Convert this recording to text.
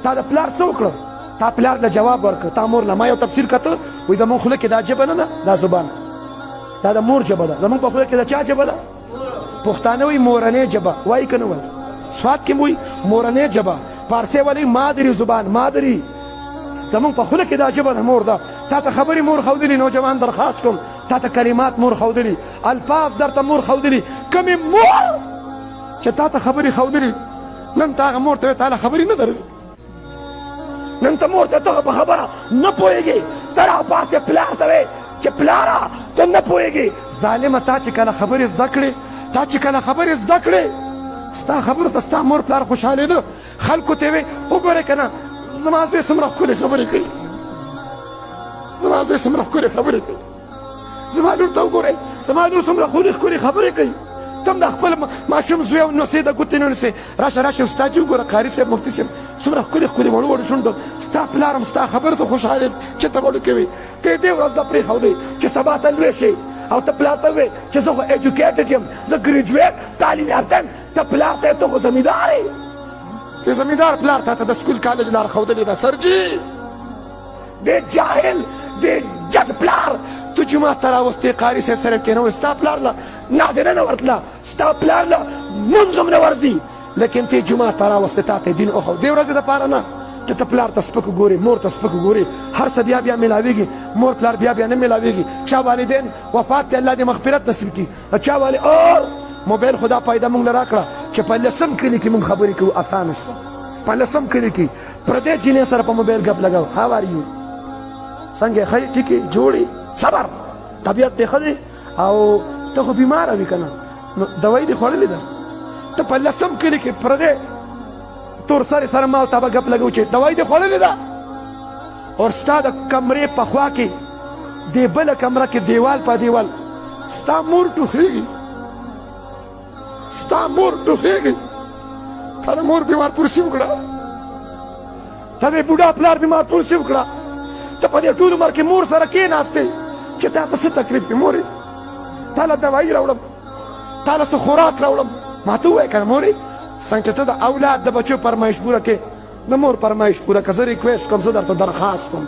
تا د پلار څه وکړه؟ تا پلار له جواب ورکړه، تا مور له ما یو تفسیر کته وایي زمونږ خوله کې دا ژبه نه ده، دا زبان دا د مور ژبه ده. زمونږ په خوله کې د چا ژبه ده؟ پښتانه وایي مورنۍ ژبه، وایي که نه وایي؟ سوات کې وایي مورنۍ ژبه، پارسي وایي مادري زبان، مادري. زمونږ په خوله کې دا ژبه د مور ده. تا ته خبرې مور ښودلي، نوجوان درخواست کوم تا ته کلمات مور ښودلي، الفاظ درته مور ښودلي. کومې مور چې تا ته خبرې ښودلي نن ته هغه مور ته تا له خبرې نه درځي، نن ته مور ته ته په خبره نه پوهېږي، ته راپاڅې پلار ته وایې چې پلاره ته نه پوهېږي. ظالمه تا چې کله خبرې زده کړې، تا چې کله خبرې زده کړې، ستا خبرو ته ستا مور پلار خوشحالېده، خلکو ته یې وایې وګورئ که نه زما زوی څومره ښکلې خبرې کوي، زما زوی څومره ښکلې خبرې کوي، زما لور ته وګورئ زما لور څومره ښکلې خبرې کوي. ته هم د خپل ماشوم زوی او نوسې د ګوتې نه ونیسې، راشه راشه استاد جي وګوره قاري صاحب مفتي صاحب څومره ښکلې وړو وړو شونډو، ستا پلار هم ستا خبرو ته خوشحالېد چې ته وړو کوې. ته یې دې ورځ نه پرېښودې چې سبا ته لوی شې او ته پلار ته ووایې چې زه خو ایجوکیټډ یم، زه ګریجویټ تعلیم یافته یم. ته پلار ته ته خو زمیندار یې، ته زمیندار پلار ته د سکول کالج لار ښودلې ده. سرجي دې جاهل دې جد پلار تو جماعت ته راوستې قاري صاحب سره کېنوې، ستا پلار له نادره نه ورتله، ستا پلار له لمونځ هم نه ورځي، لیکن ته جماعت ته راوستې تا ته دین وښود. دې ورځې دپاره نه چې ته پلار ته سپک ګورې، مور ته سپک ګورې، هر څه بیا بیا میلاوېږي، مور پلار بیا بیا نه میلاوېږي. چا والدین وفات دی، الله دې مغفرت نصیب کړي. چا اور موبایل خدا پیدا مونږ له راکړه چې په لسم کلي کې مونږ خبرې کوو، اسانه شوه. په لسم کلي کې پردۍ جینۍ سره په موبایل ګپ لګاو، هاو آر یو، څنګه ښه یې ټیکې جوړې، صبر، طبیعت دې ښه دی او ته خو بیماره وي که نه، نو دوایي دې خوړلې ده. ته په لسم کلي کې پردۍ تور سرې سره ما او تا به ګپ لګو چې دوایي دې خوړلې ده. اور ستا د کمرې په خوا کې دې بله کمره کې دیوال په دیوال ستا مور ټوخېږي، ستا مور ټوخېږي. تا د مور بیمار پرسي وکړه، تا د بوډا پلار بیمار پرسي وکړه. ته په دې ټول عمر کې مور سره کېناستې چې تا ته څه تکلیف دی مورې؟ تا له دوایي راوړم، تا له څه خوراک راوړم، ما ته ووایه که نه مورې؟ څنګه چې ته د اولاد د بچو فرمایش پوره کې د مور فرمایش پوره که زه ریکویسټ کوم، زه درته درخواست کوم